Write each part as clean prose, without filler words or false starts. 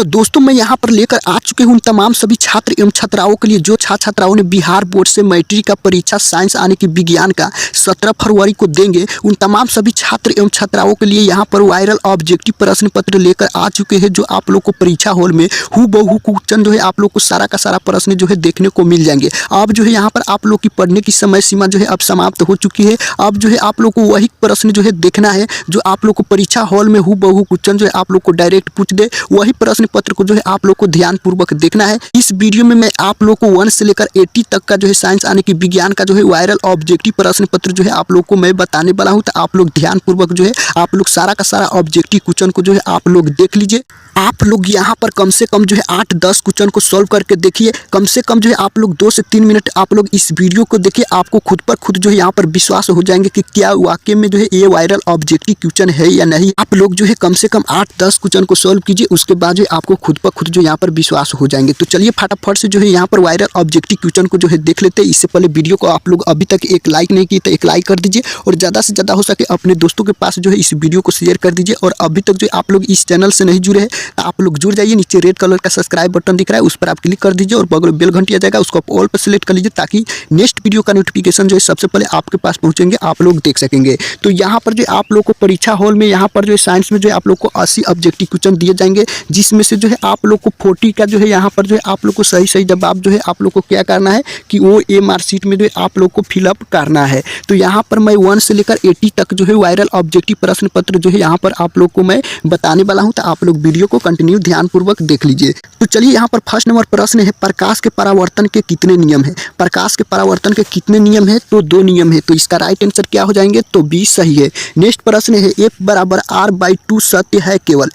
तो दोस्तों मैं यहाँ पर लेकर आ चुके हूँ तमाम सभी छात्र एवं छात्राओं के लिए जो छात्राओं ने बिहार बोर्ड से मैट्रिक का परीक्षा साइंस आने की विज्ञान का 17 फरवरी को देंगे। उन तमाम सभी छात्र एवं छात्राओं के लिए यहाँ पर वायरल ऑब्जेक्टिव प्रश्न पत्र लेकर आ चुके हैं, जो आप लोग को परीक्षा हॉल में हूबहू क्वेश्चन जो है आप लोग को सारा का सारा प्रश्न जो है देखने को मिल जाएंगे। अब जो है यहाँ पर आप लोग की पढ़ने की समय सीमा जो है अब समाप्त हो चुकी है। अब जो है आप लोग को वही प्रश्न जो है देखना है जो आप लोग को परीक्षा हॉल में हूबहू क्वेश्चन जो है आप लोग को डायरेक्ट पूछ दे, वही प्रश्न पत्र को जो है आप लोग को ध्यान पूर्वक देखना है। इस वीडियो में मैं आप लोग को 1 से लेकर 80 तक का जो है साइंस आने की विज्ञान का जो है वायरल ऑब्जेक्टिव प्रश्न पत्र जो है आप लोग को मैं बताने वाला हूं। तो आप लोग ध्यान पूर्वक जो है आप लोग सारा का सारा ऑब्जेक्टिव क्वेश्चन को जो है आप लोग देख लीजिए। आप लोग यहाँ पर कम से कम जो है 8-10 क्वेश्चन को सॉल्व करके देखिए। कम से कम जो है आप लोग 2 से 3 मिनट आप लोग इस वीडियो को देखिए। आपको खुद पर खुद जो है यहाँ पर विश्वास हो जाएंगे कि क्या वाकई में जो है ये वायरल ऑब्जेक्टिव क्वेश्चन है या नहीं। आप लोग जो है कम से कम 8-10 क्वेश्चन को सॉल्व कीजिए, उसके बाद जो आपको खुद पर खुद जो यहाँ पर विश्वास हो जाएंगे। तो चलिए फटाफट से जो है यहाँ पर वायरल ऑब्जेक्टिव क्वेश्चन को जो है देख लेते हैं। इससे पहले वीडियो को आप लोग अभी तक एक लाइक नहीं किए तो एक लाइक कर दीजिए और ज़्यादा से ज़्यादा हो सके अपने दोस्तों के पास जो है इस वीडियो को शेयर कर दीजिए। और अभी तक जो आप लोग इस चैनल से नहीं जुड़े हैं तो आप लोग जुड़ जाइए। नीचे रेड कलर का सब्सक्राइब बटन दिख रहा है, उस पर आप क्लिक कर दीजिए और बगल में बेल घंटी आ जाएगा, उसको आप ऑल पर सिलेक्ट कर लीजिए ताकि नेक्स्ट वीडियो का नोटिफिकेशन जो है सबसे पहले आपके पास पहुंचेंगे, आप लोग देख सकेंगे। तो यहाँ पर जो आप लोग को परीक्षा हॉल में यहाँ पर जो साइंस में जो है आप लोग को 80 ऑब्जेक्टिव क्वेश्चन दिए जाएंगे, जिसमें से जो है आप लोग को 40 का जो है यहाँ पर जो है आप लोग को सही सही जवाब जो है आप लोग को क्या करना है कि वो ए मार्कशीट में जो है आप लोग को फिलअप करना है। तो यहाँ पर मैं 1 से लेकर 80 तक जो है वायरल ऑब्जेक्टिव प्रश्न पत्र जो है यहाँ पर आप लोग को मैं बताने वाला हूँ। तो आप लोग वीडियो को कंटिन्यू ध्यानपूर्वक देख लीजिए। तो चलिए यहाँ पर फर्स्ट नंबर प्रश्न है, प्रकाश के परावर्तन के कितने नियम है। प्रकाश के परावर्तन के कितने नियम है? तो 2 नियम है। तो इसका राइट आंसर क्या हो जाएंगे? तो 20 सही है। नेक्स्ट प्रश्न है, F बराबर R/2 सत्य है केवल।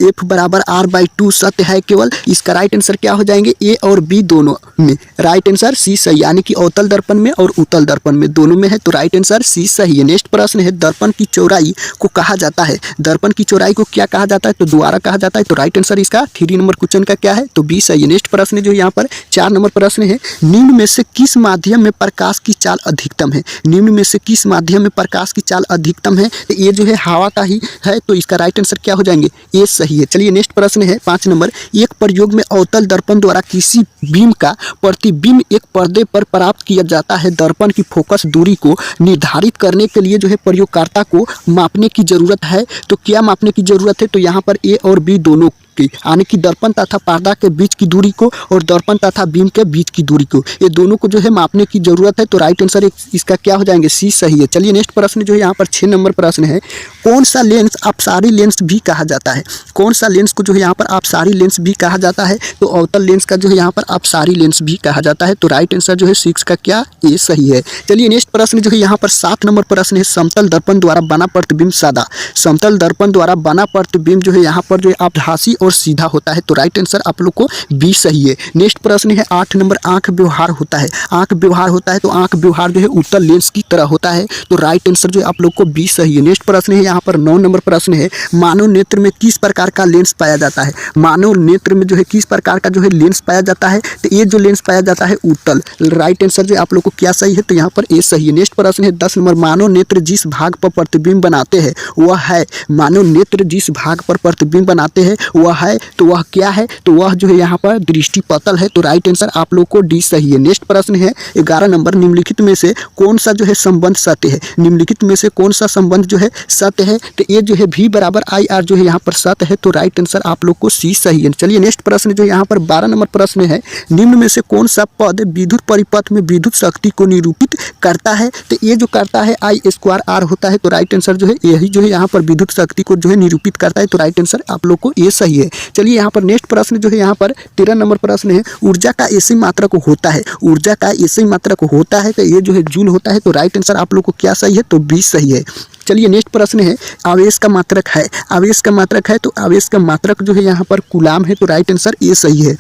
F बराबर R/2 सत्य है केवल। इसका राइट आंसर क्या हो जाएंगे? ए और बी दोनों में। राइट आंसर सी सही, यानी कि अवतल दर्पण में और उत्तल दर्पण में दोनों में है। तो राइट आंसर सी सही है। नेक्स्ट प्रश्न है, दर्पण की चौड़ाई को कहा जाता है। दर्पण की चौड़ाई को क्या कहा जाता है? तो द्वारा कहा जाता है। तो राइट आंसर इसका 3 नंबर क्वेश्चन का क्या है? तो बी सही है। नेक्स्ट प्रश्न जो यहाँ पर 4 नंबर प्रश्न है, निम्न में से किस माध्यम में प्रकाश की चाल अधिकतम है। निम्न में से किस माध्यम में प्रकाश की चाल अधिकतम है? तो ये जो है हवा का ही है। तो इसका राइट आंसर क्या हो जाएंगे? ए सही है। चलिए नेक्स्ट प्रश्न है 5 नंबर, एक प्रयोग में अवतल दर्पण द्वारा किसी बीम का प्रतिबिंब एक पर्दे पर प्राप्त किया जाता है। दर्पण की फोकस दूरी को निर्धारित करने के लिए जो है प्रयोगकर्ता को मापने की जरूरत है। तो क्या मापने की जरूरत है? तो यहाँ पर ए और बी दोनों की, यानी कि दर्पण तथा पर्दा के बीच की दूरी को और दर्पण तथा बीम के बीच की दूरी को, ये दोनों को जो है मापने की जरूरत है। तो राइट आंसर इसका क्या हो जाएंगे? सी सही है। चलिए नेक्स्ट प्रश्न जो है यहाँ पर 6 नंबर प्रश्न है, कौन सा लेंस अपसारी लेंस भी कहा जाता है। कौन सा लेंस को जो है यहाँ पर अपसारी लेंस भी कहा जाता है? तो अवतल लेंस का जो है यहाँ पर अपसारी लेंस भी कहा जाता है। तो राइट आंसर जो है 6 का क्या? ए सही है। चलिए नेक्स्ट प्रश्न जो है यहाँ पर 7 नंबर प्रश्न है, समतल दर्पण द्वारा बना प्रतिबिंब सादा। समतल दर्पण द्वारा बना प्रतिबिंब जो है यहाँ पर जो है आभासी और सीधा होता है। तो राइट आंसर आप लोग को बी सही है। नेक्स्ट प्रश्न है 8 नंबर, आंख व्यवहार होता है। आंख व्यवहार होता है तो आंख व्यवहार जो है उत्तल लेंस की तरह होता है। तो राइट आंसर जो है आप लोग को बी सही है। नेक्स्ट प्रश्न है यहाँ पर 9 नंबर प्रश्न है, मानव नेत्र में किस प्रकार का लेंस पाया जाता है। मानव नेत्र में जो है किस प्रकार का जो है लेंस पाया जाता है? तो ये जो लेंस पाया जाता है उत्तल। राइट आंसर जो आप लोग को क्या सही है? तो यहाँ पर ए सही है। नेक्स्ट प्रश्न है 10 नंबर, मानव नेत्र जिस भाग पर प्रतिबिंब बनाते हैं वह है। मानव नेत्र जिस भाग पर प्रतिबिंब बनाते हैं वह है, तो वह क्या है? तो वह जो है यहाँ पर दृष्टिपटल है। तो राइट आंसर आप लोग को डी सही है। नेक्स्ट प्रश्न है 11 नंबर, निम्नलिखित में से कौन सा जो है संबंध सत्य है। निम्नलिखित में से कौन सा संबंध जो है सत्य है? तो ये जो है V बराबर IR जो है यहाँ पर सत्य है। तो राइट आंसर आप लोग को सी सही है। चलिए नेक्स्ट प्रश्न जो यहाँ पर 12 नंबर प्रश्न है, निम्न में से कौन सा पद विद्युत परिपथ में विद्युत शक्ति को निरूपित करता है। तो ये जो करता है I² होता है। तो राइट आंसर जो है यही जो है यहाँ पर विद्युत शक्ति को जो है निरूपित करता है। तो राइट आंसर आप लोग को ये सही है। चलिए यहाँ पर नेक्स्ट प्रश्न जो है यहाँ पर 13 नंबर प्रश्न है, ऊर्जा का ऐसी मात्रक होता है। ऊर्जा का ऐसी मात्रक होता है तो ये जो है जूल होता है। तो राइट आंसर आप लोग को क्या सही है? तो 20 सही है। चलिए नेक्स्ट प्रश्न है, आवेश का मात्रक है। आवेश का मात्रक है तो आवेश का मात्रक जो है यहाँ पर कूलाम है। तो राइट आंसर ये सही है।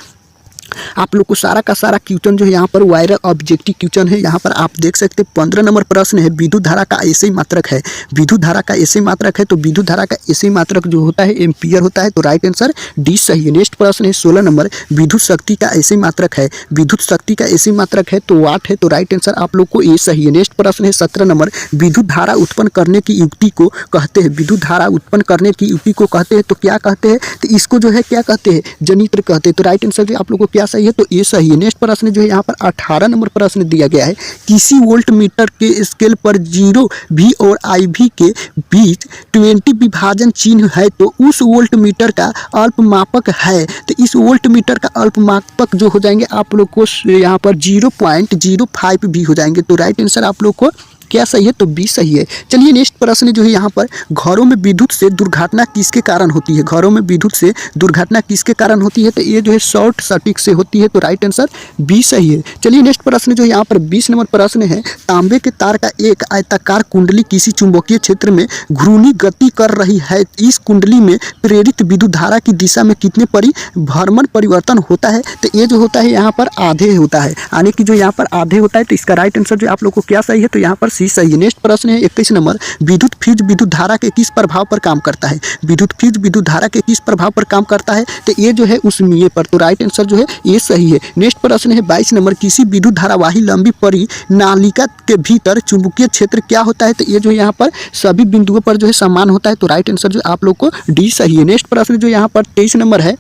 आप लोग को सारा का सारा क्वेश्चन जो है यहाँ पर वायरल ऑब्जेक्टिव क्वेश्चन है। यहाँ पर आप देख सकते हैं 15 नंबर प्रश्न है, विद्युत धारा का ऐसे ही मात्रक है। विद्युत धारा का ऐसे ही मात्रक है तो विद्युत धारा का ऐसे ही मात्रक जो होता है एम्पियर होता है, तो राइट आंसर डी सही है। नेक्स्ट प्रश्न है 16 नंबर, विद्युत शक्ति का ऐसे ही मात्रक है। विद्युत शक्ति का ऐसे ही मात्रक है तो वाट है, तो राइट आंसर आप लोग को ए सही है। नेक्स्ट प्रश्न है 17 नंबर, विद्युत धारा उत्पन्न करने की युक्ति को कहते हैं। विद्युत धारा उत्पन्न करने की युक्ति को कहते हैं तो क्या कहते हैं, तो इसको जो है क्या कहते हैं, जनित्र कहते हैं। तो राइट आंसर जो आप लोग को क्या सही है, तो ये सही है। नेक्स्ट प्रश्न जो है यहाँ पर 18 नंबर प्रश्न दिया गया है, किसी वोल्ट मीटर के स्केल पर 0 V और IV के बीच 20 विभाजन चिन्ह है तो उस वोल्ट मीटर का अल्पमापक है। तो इस वोल्ट मीटर का अल्पमापक जो हो जाएंगे आप लोग को यहाँ पर 0.05 भी हो जाएंगे। तो राइट आंसर आप लोग को क्या सही है, तो बी सही है। चलिए नेक्स्ट प्रश्न जो है यहाँ पर, घरों में विद्युत से दुर्घटना किसके कारण होती है। घरों में विद्युत से दुर्घटना किसके कारण होती है, तो ये जो है शॉर्ट सर्किट से होती है। तो राइट आंसर बी सही है। चलिए नेक्स्ट प्रश्न जो यहाँ पर 20 नंबर प्रश्न है, तांबे के तार का एक आयताकार कुंडली किसी चुंबकीय क्षेत्र में घूर्णी गति कर रही है। इस कुंडली में प्रेरित विद्युत धारा की दिशा में कितने परिभ्रमण परिवर्तन होता है, तो ये जो होता है यहाँ पर आधे होता है, यानी कि जो यहाँ पर आधे होता है। तो इसका राइट आंसर जो आप लोग को क्या सही है, तो यहाँ पर सही है। नेक्स्ट प्रश्न है 21 नंबर, विद्युत फ्यूज विद्युत धारा के किस प्रभाव पर काम करता है। विद्युत फ्यूज विद्युत धारा के किस प्रभाव पर काम करता है, तो ये जो है उष्मीय पर। तो राइट आंसर जो है ये सही है। नेक्स्ट प्रश्न है 22 नंबर, किसी विद्युत धारावाही लंबी परिनालिका के भीतर चुंबकीय क्षेत्र क्या होता है, तो ये जो यहाँ पर सभी बिंदुओं पर जो है समान होता है। तो राइट आंसर जो आप लोग को डी सही है। नेक्स्ट प्रश्न जो यहाँ पर 23 नंबर है,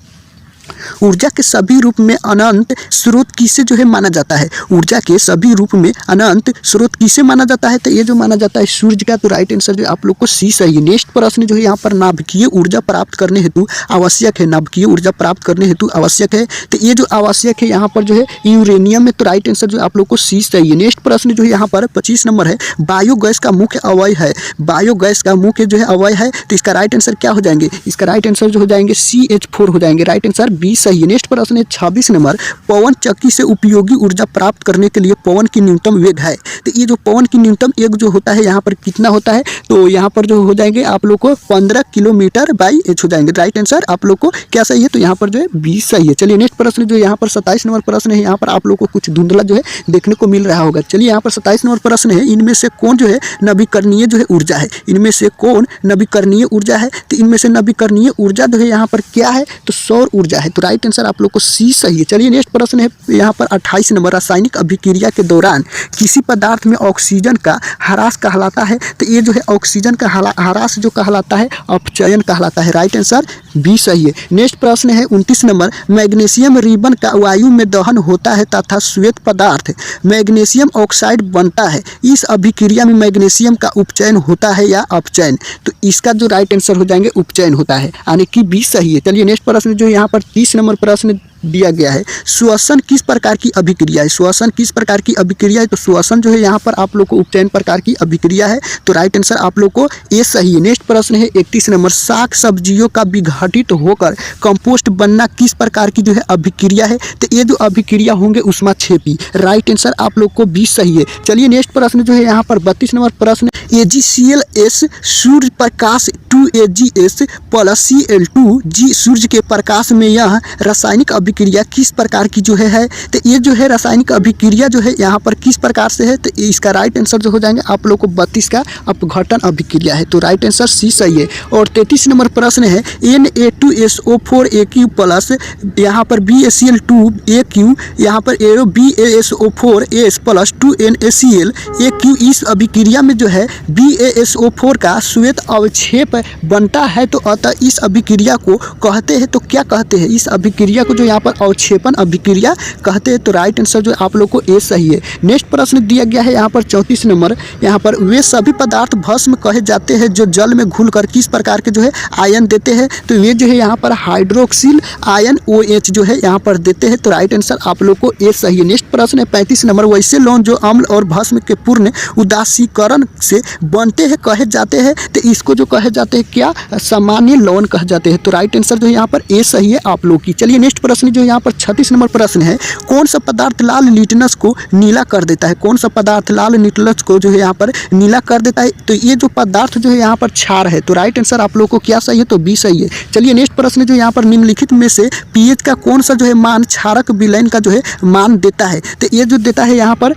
ऊर्जा के सभी रूप में अनंत स्रोत किसे जो है माना जाता है। ऊर्जा के सभी रूप में अनंत स्रोत किसे माना जाता है, तो ये जो माना जाता है सूर्य का। तो राइट आंसर जो आप लोग को सी सही है। नेक्स्ट प्रश्न जो है यहाँ पर, नाभिकीय ऊर्जा प्राप्त करने हेतु आवश्यक है। नाभिकीय ऊर्जा प्राप्त करने हेतु आवश्यक है, तो ये जो आवश्यक है यहाँ पर जो है यूरेनियम में। तो राइट आंसर जो आप लोग को सी सही है। नेक्स्ट प्रश्न जो है यहाँ पर 25 नंबर है, बायोगैस का मुख्य अवयव है। बायोगैस का मुख्य जो है अवयव है, तो इसका राइट आंसर क्या हो जाएंगे, इसका राइट आंसर जो हो जाएंगे CH4 हो जाएंगे। राइट आंसर बी सही है। नेक्स्ट प्रश्न है 26 नंबर, पवन चक्की से उपयोगी ऊर्जा प्राप्त करने के लिए पवन की न्यूनतम वेग है। तो ये जो पवन की न्यूनतम वेग जो होता है यहाँ पर कितना होता है, तो यहाँ पर जो हो जाएंगे आप लोग को 15 km/h हो जाएंगे। राइट आंसर आप लोग को क्या सही है, तो यहाँ पर जो है 20 सही है। चलिए नेक्स्ट प्रश्न जो यहाँ पर 27 नंबर प्रश्न है, यहाँ पर आप लोग को कुछ धुंधला जो है देखने को मिल रहा होगा। चलिए यहाँ पर 27 नंबर प्रश्न है, इनमें से कौन जो है नवीकरणीय जो है ऊर्जा है। इनमें से कौन नवीकरणीय ऊर्जा है, तो इनमें से नवीकरणीय ऊर्जा जो है यहाँ पर क्या है, तो सौर ऊर्जा है। तो राइट आंसर आप लोग को सी सही है। चलिए नेक्स्ट प्रश्न है यहाँ पर 28 नंबर, रासायनिक अभिक्रिया के दौरान किसी पदार्थ में ऑक्सीजन का ह्रास कहलाता है, तो ये जो है ऑक्सीजन का ह्रास जो कहलाता है अपचयन कहलाता है। राइट आंसर बी सही है। नेक्स्ट प्रश्न है 29 नंबर, मैग्नीशियम रिबन का वायु में दहन होता है तथा श्वेत पदार्थ मैग्नीशियम ऑक्साइड बनता है। इस अभिक्रिया में मैग्नीशियम का उपचयन होता है या अपचयन, तो इसका जो राइट आंसर हो जाएंगे उपचयन होता है, यानी कि बी सही है। चलिए नेक्स्ट प्रश्न जो यहाँ पर 30 नंबर प्रश्न दिया गया है, श्वसन किस प्रकार की अभिक्रिया है। श्वसन किस प्रकार की अभिक्रिया है, तो श्वसन जो है यहाँ पर आप लोग को उपचयन प्रकार की अभिक्रिया है। तो राइट आंसर आप लोग को ए सही है। नेक्स्ट प्रश्न है 31 नंबर, साग सब्जियों का विघटित होकर कंपोस्ट बनना किस प्रकार की जो है अभिक्रिया है, तो ये जो अभिक्रिया होंगे ऊष्माक्षेपी। राइट आंसर आप लोग को बी सही है। चलिए नेक्स्ट प्रश्न जो है यहाँ पर 32 नंबर प्रश्न, AgClS Surya Prakash 2AgS + Cl2G सूर्य के प्रकाश में यह रासायनिक अभिक्रिया किस प्रकार की जो है, तो ये जो है रासायनिक अभिक्रिया जो है यहाँ पर किस प्रकार से है, तो इसका राइट आंसर जो हो जाएंगे आप लोग को 32 का अपघटन अभिक्रिया है। तो राइट आंसर सी सही है। और 33 नंबर प्रश्न है, Na2SO4Aq प्लस यहाँ पर BaCl2Aq यहाँ पर BaSO4S + 2NaClAq, इस अभिक्रिया में जो है BaSO4 का श्वेत अवक्षेप बनता है, तो अतः इस अभिक्रिया को कहते हैं, तो क्या कहते हैं, इस अभिक्रिया को जो यहाँ पर अवक्षेपण अभिक्रिया कहते हैं। तो राइट आंसर जो आप लोग को ए सही है। नेक्स्ट प्रश्न दिया गया है यहाँ पर 34 नंबर, यहाँ पर वे सभी पदार्थ भस्म कहे जाते हैं जो जल में घुलकर किस प्रकार के जो है आयन देते हैं, तो वे जो है यहाँ पर हाइड्रोक्सिल आयन OH जो है यहाँ पर देते हैं। तो राइट आंसर आप लोग को ए सही है। नेक्स्ट प्रश्न है 35 नंबर, वैसे लौन जो अम्ल और भस्म के पूर्ण उदासीकरण से बनते हैं कहे जाते हैं, तो इसको जो कहे जाते हैं क्या, सामान्य लौन कहे जाते हैं। तो राइट आंसर जो है यहाँ पर ए सही है आप लोग की। चलिए नेक्स्ट प्रश्न जो यहाँ पर 36 नंबर प्रश्न है, कौन सा पदार्थ लाल लिटमस को नीला कर देता है? कौन सा पदार्थ लाल लिटमस को जो है यहाँ पर नीला कर देता है? तो ये जो पदार्थ जो है यहाँ पर क्षार है। तो राइट आंसर आप लोगों को क्या सही है? तो बी सही है। चलिए नेक्स्ट प्रश्न जो यहाँ पर निम्नलिखित में से पीएच का कौन सा जो है मान क्षारक विलयन का जो है मान देता है? तो ये जो देता है यहाँ पर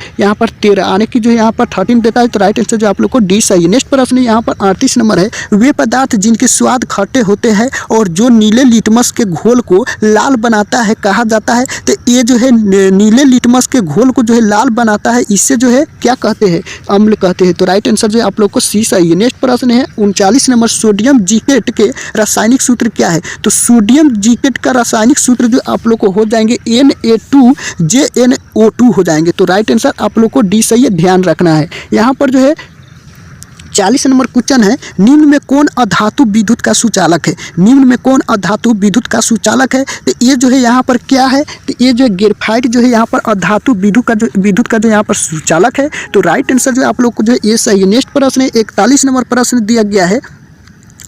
13 आने की जो है यहाँ पर 13 देता है। तो राइट आंसर जो आप लोग को डी सही है। नेक्स्ट प्रश्न यहाँ पर 38 नंबर है, वे पदार्थ जिनके स्वाद खट्टे होते हैं और जो नीले लिटमस के घोल को लाल बनाता है कहा जाता है? तो ये जो है नीले लिटमस के घोल को जो है लाल बनाता है, इससे जो है क्या कहते हैं? अम्ल कहते हैं। तो राइट आंसर जो है आप लोग को सी सही है। नेक्स्ट प्रश्न है 39 नंबर, सोडियम जिकेट के रासायनिक सूत्र क्या है? तो सोडियम जिकेट का रासायनिक सूत्र जो आप लोग को हो जाएंगे Na2JnO2 हो जाएंगे। तो राइट आंसर आप लोग को डी सही है, ध्यान रखना है। यहाँ पर जो है 40 नंबर क्वेश्चन है, निम्न में कौन अधातु विद्युत का सुचालक है? निम्न में कौन अधातु विद्युत का सुचालक है? तो ये जो है यहाँ पर क्या है? तो ये जो ग्रेफाइट जो है यहाँ पर अधातु विद्युत का जो यहाँ पर सुचालक है। तो राइट आंसर जो आप लोग को जो है ये सही है। नेक्स्ट प्रश्न है 41 नंबर प्रश्न दिया गया है,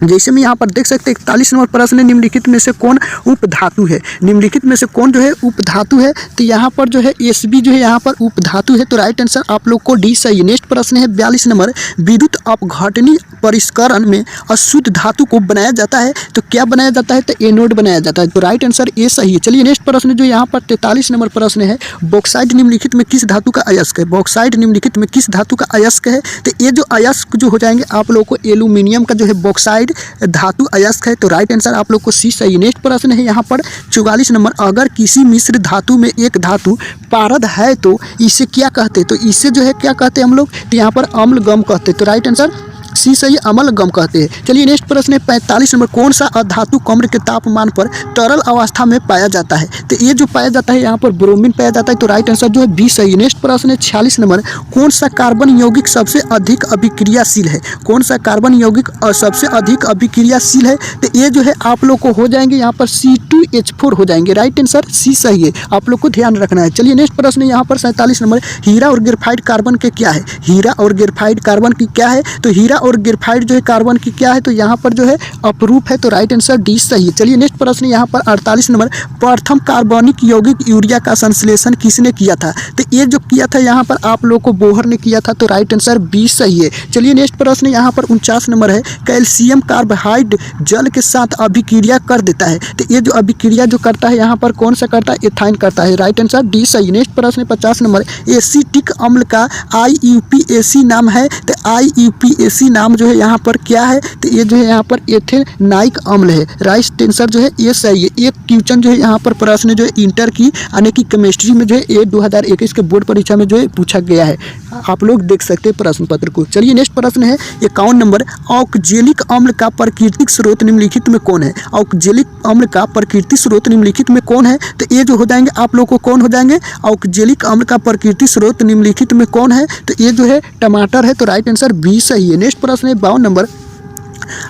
जैसे में यहाँ पर देख सकते हैं 41 नंबर प्रश्न, निम्नलिखित में से कौन उपधातु है? निम्नलिखित में से कौन जो है उपधातु है? तो यहाँ पर जो है Sb जो है यहाँ पर उपधातु है। तो राइट आंसर आप लोग को डी सही है। नेक्स्ट प्रश्न है 42 नंबर, विद्युत अपघटनी परिष्करण में अशुद्ध धातु को बनाया जाता है, तो क्या बनाया जाता है? तो एनोड बनाया जाता है। तो राइट आंसर ए सही है। चलिए नेक्स्ट प्रश्न जो यहाँ पर 43 नंबर प्रश्न है, बॉक्साइट निम्नलिखित में किस धातु का अयस्क है? बॉक्साइट निम्नलिखित में किस धातु का अयस्क है? तो ये जो अयस्क जो हो जाएंगे आप लोग को एल्यूमिनियम का जो है बॉक्साइट धातु अयस्क है। तो राइट आंसर आप लोग को सी सही। नेक्स्ट प्रश्न है यहाँ पर 44 नंबर, अगर किसी मिश्र धातु में एक धातु पारद है तो इसे क्या कहते हैं? तो इसे जो है क्या कहते हैं हम लोग? तो यहाँ पर अम्ल गम कहते हैं। तो राइट आंसर सी सही, अम्ल गम कहते हैं। चलिए नेक्स्ट प्रश्न है 45 नंबर, कौन सा अधातु कमर के तापमान पर तरल अवस्था में पाया जाता है? तो ये जो पाया जाता है यहाँ पर ब्रोमीन पाया जाता है। तो राइट आंसर जो है बी सही। नेक्स्ट प्रश्न है 46 नंबर, कौन सा कार्बन यौगिक सबसे अधिक अभिक्रियाशील है? कौन सा कार्बन यौगिक सबसे अधिक अभिक्रियाशील है? तो ये जो है आप लोग को हो जाएंगे यहाँ पर C2H4 हो जाएंगे। राइट आंसर सी सही है, आप लोग को ध्यान रखना है। चलिए नेक्स्ट प्रश्न है यहाँ पर 47 नंबर, हीरा और ग्रेफाइट कार्बन के क्या है? हीरा और ग्रेफाइट कार्बन की क्या है? तो हीरा और ग्रेफाइट जो है कार्बन की क्या है? तो यहाँ पर जो है अपरूप है। तो राइट आंसर डी सही है। चलिए नेक्स्ट प्रश्न यहाँ पर 48 नंबर, प्रथम कार्बनिक यौगिक यूरिया का संश्लेषण किसने किया था? तो ये जो किया था यहाँ पर आप लोग को बोहर ने किया था। तो राइट आंसर बी सही है। चलिए नेक्स्ट प्रश्न यहाँ पर 49 नंबर है, कैल्शियम कार्बोहाइड जल के साथ अभिक्रिया कर देता है। तो ये जो अभिक्रिया जो करता है यहाँ पर कौन सा करता है? एथाइन करता है। राइट आंसर डी सही। नेक्स्ट प्रश्न 50 नंबर, एसिटिक अम्ल का IUPAC नाम है। तो IUPAC नाम जो है यहाँ पर क्या है? तो ये जो है यहाँ पर एथेनाइक अम्ल है। राइट आंसर जो है ये सही है। एक क्वेश्चन जो है यहाँ पर प्रश्न जो है इंटर की यानी कि केमिस्ट्री में जो है ये 2021 के बोर्ड परीक्षा में जो है पूछा गया है, आप लोग देख सकते हैं प्रश्न पत्र को। चलिए नेक्स्ट प्रश्न है 51 नंबर, ऑक्जेलिक अम्ल का प्राकृतिक स्रोत निम्नलिखित में कौन है? ऑक्जेलिक अम्ल का प्राकृतिक स्रोत निम्नलिखित में कौन है? तो ये जो हो जाएंगे आप लोग को कौन हो जाएंगे? ऑक्जेलिक अम्ल का प्राकृतिक स्रोत निम्नलिखित में कौन है? तो ये जो है टमाटर है। तो राइट आंसर बी सही है। नेक्स्ट प्रश्न है 52 नंबर,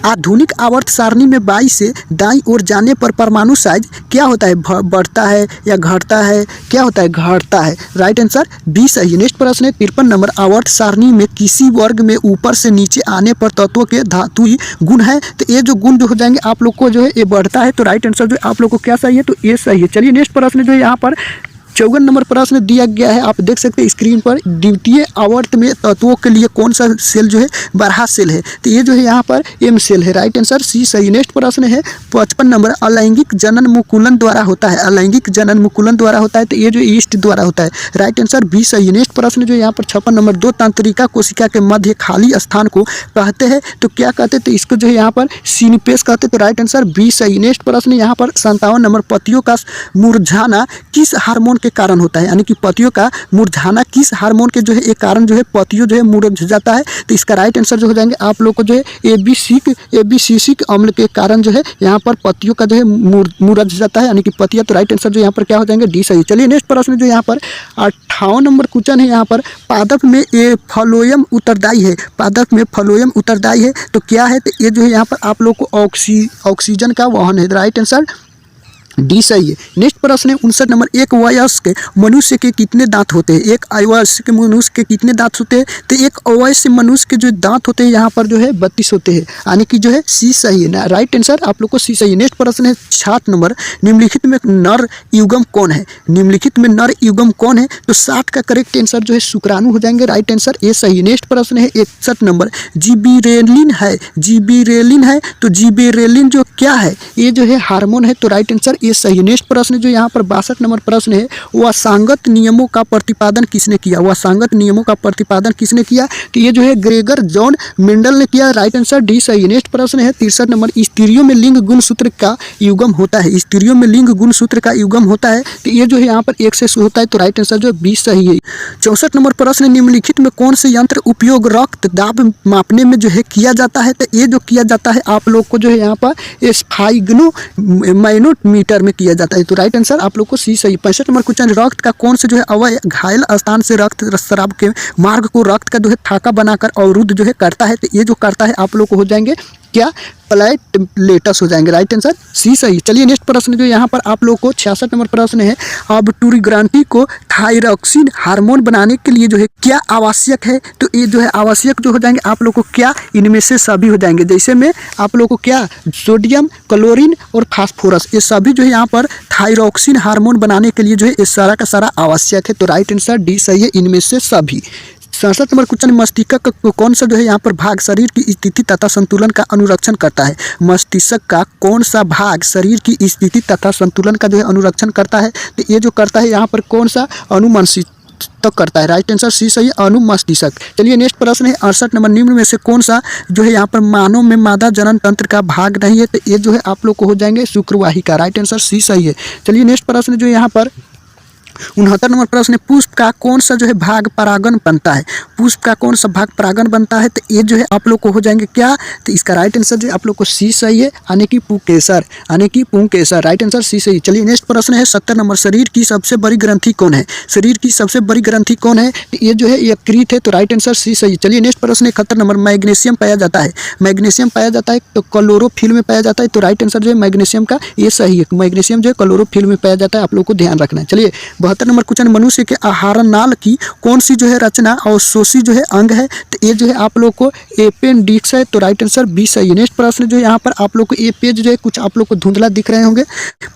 आधुनिक आवर्त सारणी में 22 से दाईं ओर जाने पर परमाणु साइज क्या होता है? बढ़ता है या घटता है? क्या होता है? घटता है। राइट आंसर बी सही है। नेक्स्ट प्रश्न है 53 नंबर, आवर्त सारणी में किसी वर्ग में ऊपर से नीचे आने पर तत्वों के धातुई गुण है। तो ये जो गुण जो हो जाएंगे आप लोग को जो है ये बढ़ता है। तो राइट आंसर जो आप लोग को क्या सही है? तो ये सही है। चलिए नेक्स्ट प्रश्न जो है यहाँ पर 54 नंबर प्रश्न दिया गया है, आप देख सकते हैं स्क्रीन पर, द्वितीय आवर्त में तत्वों के लिए कौन सा सेल जो है? बारहा सेल है। तो ये जो है यहाँ पर एम सेल है। राइट आंसर सी सही। नेक्स्ट प्रश्न है 55 नंबर, अलैंगिक जनन मुकुलन द्वारा होता है। अलैंगिक जनन मुकुलन द्वारा होता है। तो ये जो ईस्ट द्वारा होता है। राइट आंसर बी सही है। नेक्स्ट प्रश्न जो यहाँ पर 56 नंबर, दो तंत्रिका कोशिका के मध्य खाली स्थान को कहते हैं। तो क्या कहते हैं? तो इसको जो है यहाँ पर सिनिपेस कहते हैं। तो राइट आंसर बी सही। नेक्स्ट प्रश्न यहाँ पर 57 नंबर, पत्तियों का मुरझाना किस हार्मोन के कारण होता है? यानी कि पत्तियों का मुरझाना किस हार्मोन के जो है एक कारण जो है पत्तियों जो है मुरझ जाता है? तो इसका राइट आंसर जो हो जाएंगे आप लोग को जो है एबीसिक अम्ल के कारण जो है यहाँ पर पत्तियों का जो है मुरझ जाता है, यानी कि पत्तियां। तो राइट आंसर जो यहाँ पर क्या हो जाएंगे? डी सही। चलिए नेक्स्ट प्रश्न जो यहाँ पर 58 नंबर क्वेश्चन है, यहाँ पर पादप में ये फ्लोएम उत्तरदायी है। पादप में फ्लोएम उत्तरदायी है। तो क्या है? तो ये जो है यहाँ पर आप लोग को ऑक्सीजन का वहन है। राइट आंसर डी सही है। नेक्स्ट प्रश्न है 59 नंबर, एक वयस्क मनुष्य के कितने दांत होते हैं? एक वयस्क मनुष्य के कितने दांत होते हैं? तो एक वयस्क मनुष्य के जो दांत होते हैं यहाँ पर जो है 32 होते हैं, यानी कि जो है सी सही है ना, राइट आंसर आप लोग को सी सही है। नेक्स्ट प्रश्न है 60 नंबर, निम्नलिखित में नर युग्म कौन है? निम्नलिखित में नर युग्म कौन है? तो 60 का करेक्ट आंसर जो है शुक्राणु हो जाएंगे, राइट आंसर ए सही। नेक्स्ट प्रश्न है 61 नंबर, जिबेरेलिन है, जिबेरेलिन है तो जिबेरेलिन जो क्या है? ये जो है हार्मोन है, तो राइट आंसर ये सही। नेक्स्ट प्रश्न जो यहाँ पर 62 नंबर प्रश्न है, वह संगत नियमों का प्रतिपादन किसने किया? वह संगत नियमों का प्रतिपादन किसने किया? तो ये जो है ग्रेगर जॉन मेंडल ने किया, राइट आंसर डी सही। नेक्स्ट प्रश्न है 63 नंबर, स्त्रियों में लिंग गुणसूत्र का युग्म होता है, स्त्रियों में लिंग गुणसूत्र का युग्म होता है, तो ये जो है यहाँ पर 1 से शुरू होता है, तो राइट आंसर जो 20 सही है। 64 नंबर प्रश्न, निम्नलिखित में कौन से यंत्र उपयोग रक्त दाब मापने में जो है किया जाता है? तो ये जो किया जाता है आप लोग को जो है यहाँ पर स्फाइग्नो मैनोमीटर में किया जाता है, तो राइट आंसर आप लोग को सी सही। 65 नंबर क्वेश्चन, रक्त का कौन से जो है अवयव घायल स्थान से रक्त स्राव के मार्ग को रक्त का जो है थाका बनाकर अवरुद्ध जो है करता है? तो ये जो करता है आप लोग को हो जाएंगे क्या? प्लेटलेट्स हो जाएंगे, राइट आंसर सी सही। चलिए नेक्स्ट प्रश्न जो यहाँ पर आप लोग को 66 नंबर प्रश्न है, अब टूरी ग्रंथि को थायरॉक्सिन हार्मोन बनाने के लिए जो है क्या आवश्यक है? तो ये जो है आवश्यक जो हो जाएंगे आप लोग को क्या? इनमें से सभी हो जाएंगे, जैसे में आप लोग को क्या सोडियम, क्लोरीन और फास्फोरस, ये सभी जो है यहाँ पर थायरॉक्सिन हार्मोन बनाने के लिए जो है ये सारा का सारा आवश्यक है, तो राइट आंसर डी सही है, इनमें से सभी। 67 नंबर क्वेश्चन, मस्तिष्क का कौन सा जो है यहाँ पर भाग शरीर की स्थिति तथा संतुलन का अनुरक्षण करता है? मस्तिष्क का कौन सा भाग शरीर की स्थिति तथा संतुलन का जो है अनुरक्षण करता है? तो ये जो करता है यहाँ पर कौन सा? अनुमस्तिष्क तक करता है, राइट आंसर सी सही, अनुमस्तिष्क। चलिए नेक्स्ट प्रश्न है 68 नंबर, निम्न में से कौन सा जो है यहाँ पर मानव में मादा जनन तंत्र का भाग नहीं है? तो ये जो है आप लोग को हो जाएंगे शुक्रवाहिका, राइट आंसर सी सही है। चलिए नेक्स्ट प्रश्न जो यहाँ पर 69 नंबर प्रश्न है, पुष्प का कौन सा जो है भाग परागण बनता है? पुष्प का कौन सा भाग परागण बनता है? तो ये जो है आप लोग को हो जाएंगे क्या? तो इसका राइट आंसर जो आप लोग को सी सही है, यानी कि पुंकेसर, यानी कि पुंकेसर, राइट आंसर सी सही। चलिए नेक्स्ट प्रश्न है 70 नंबर, शरीर की सबसे बड़ी ग्रंथि कौन है? शरीर की सबसे बड़ी ग्रंथि कौन है? तो ये जो है यकृत है, तो राइट आंसर सी सही। चलिए नेक्स्ट प्रश्न है 71 नंबर, मैग्नीशियम पाया जाता है, मैग्नीशियम पाया जाता है तो क्लोरोफिल में पाया जाता है, तो राइट आंसर जो है मैग्नीशियम का ये सही है, मैग्नीशियम जो है क्लोरोफिल में पाया जाता है, आप लोग को ध्यान रखना है। चलिए 72 नंबर क्वेश्चन, मनुष्य के आहार नाल की कौन सी जो है रचना अवशोषी जो है अंग है? तो ये जो है आप लोग को अपेंडिक्स है, तो राइट आंसर बी सही है। नेक्स्ट प्रश्न जो यहाँ पर आप लोग को ये पेज जो है कुछ आप लोग को धुंधला दिख रहे होंगे,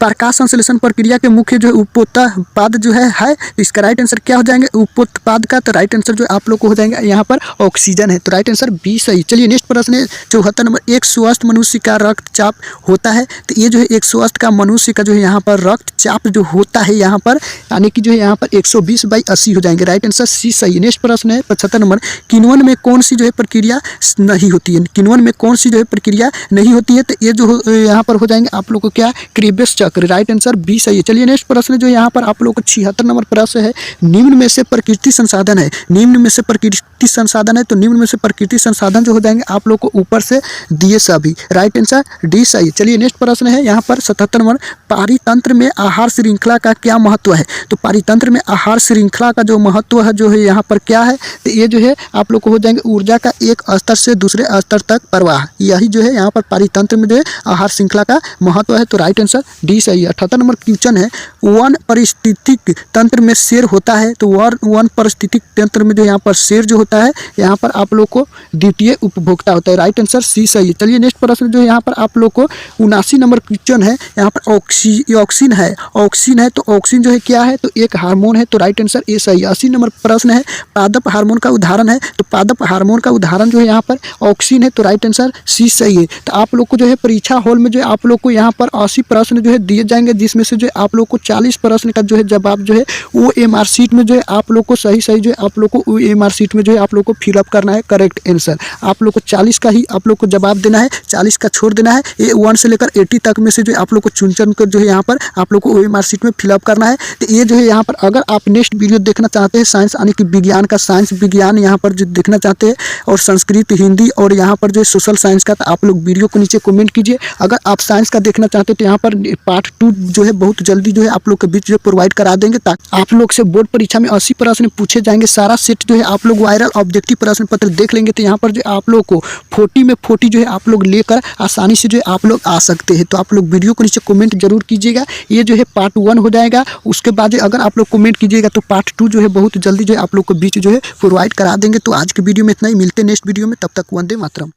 प्रकाश संश्लेषण प्रक्रिया के मुख्य जो है उपोत्पाद जो है इसका राइट आंसर क्या हो जाएंगे? उपोत्पाद का, तो राइट आंसर जो आप लोग को हो जाएंगे यहाँ पर ऑक्सीजन है, तो राइट आंसर बी सही। चलिए नेक्स्ट प्रश्न है 74 नंबर, एक स्वस्थ मनुष्य का रक्तचाप होता है? तो ये जो है एक स्वस्थ का मनुष्य का जो है यहाँ पर रक्तचाप जो होता है यहाँ पर, यानी कि जो है यहाँ पर 120/80 हो जाएंगे, राइट आंसर सी सही। नेक्स्ट प्रश्न है 75 नंबर, किण्वन में कौन सी जो है प्रक्रिया नहीं होती है? किण्वन में कौन सी जो है प्रक्रिया नहीं होती है? तो ये जो यहाँ पर हो जाएंगे आप लोग को क्या? क्रेब्स चक्र, राइट आंसर बी सही है। चलिए नेक्स्ट प्रश्न जो यहाँ पर आप लोग को 76 नंबर प्रश्न है, निम्न में से प्रकृति संसाधन है, निम्न में से प्रकृति संसाधन है, तो निम्न में से प्रकृति संसाधन जो हो जाएंगे आप लोग को ऊपर से दिए सभी, राइट आंसर डी सही। चलिए नेक्स्ट प्रश्न है यहाँ पर 77 नंबर, पारितंत्र में आहार श्रृंखला का क्या महत्व है? तो पारितंत्र में आहार श्रृंखला का जो महत्व है जो है यहाँ पर क्या है? तो ये जो है आप लोग को हो जाएंगे ऊर्जा का एक स्तर से दूसरे स्तर तक प्रवाह, यही जो है यहाँ पर पारितंत्र में जो है आहार श्रृंखला का महत्व है, तो राइट आंसर डी सही है। 78 नंबर क्वेश्चन है, वन पारिस्थितिक तंत्र में शेर होता है? तो वन पारिस्थितिक तंत्र में जो यहाँ पर शेर जो होता है यहाँ पर आप लोग को द्वितीय उपभोक्ता होता है, राइट आंसर सी सही है। चलिए नेक्स्ट प्रश्न जो यहाँ पर आप लोग को 79 नंबर क्वेश्चन है, यहाँ पर ऑक्सीन है, ऑक्सीन है तो ऑक्सीन जो है क्या है? तो एक हार्मोन है, तो राइट आंसर ए सही। 80 नंबर प्रश्न है, पादप हार्मोन का उदाहरण है? तो पादप हार्मोन का उदाहरण जो है यहाँ पर ऑक्सीन है, तो राइट आंसर सी सही है। तो आप लोग को जो है परीक्षा हॉल में जो है आप लोग को यहाँ पर 80 प्रश्न जो है दिए जाएंगे, जिसमें से जो है आप लोग को 40 प्रश्न का जो है जवाब जो है वो एमआर शीट में जो है आप लोग को सही जो है आप लोग को एमआर शीट में जो है आप लोग को फिलअप करना है करेक्ट आंसर। आप लोग को 40 का ही आप लोग को जवाब देना है, 40 का छोड़ देना है। ये 1 से लेकर 80 तक में से जो आप लोग को चुन कर जो है यहाँ पर आप लोग को एमआर शीट में फिलअप करना है। तो ये जो है यहाँ पर अगर आप नेक्स्ट वीडियो देखना चाहते हैं साइंस यानी कि विज्ञान का, साइंस विज्ञान यहाँ पर जो देखना चाहते हैं और संस्कृत हिंदी और यहाँ पर जो सोशल साइंस का, तो आप लोग वीडियो को नीचे कमेंट कीजिए। अगर आप साइंस का देखना चाहते हैं तो यहाँ पर पार्ट 2 जो है बहुत जल्दी जो है आप लोग के बीच जो प्रोवाइड करा देंगे, ताकि आप लोग से बोर्ड परीक्षा में 80 प्रश्न पूछे जाएंगे। सारा सेट जो है आप लोग वायरल ऑब्जेक्टिव प्रश्न पत्र देख लेंगे, तो यहाँ पर जो आप लोग को 40 में 40 जो है आप लोग लेकर आसानी से जो है आप लोग आ सकते हैं। तो आप लोग वीडियो को नीचे कमेंट जरूर कीजिएगा। ये जो है पार्ट 1 हो जाएगा। उसके बाद अगर आप लोग कमेंट कीजिएगा तो पार्ट 2 जो है बहुत जल्दी जो है आप लोग को बीच जो है प्रोवाइड करा देंगे। तो आज के वीडियो में इतना ही, मिलते हैं नेक्स्ट वीडियो में, तब तक वंदे मातरम।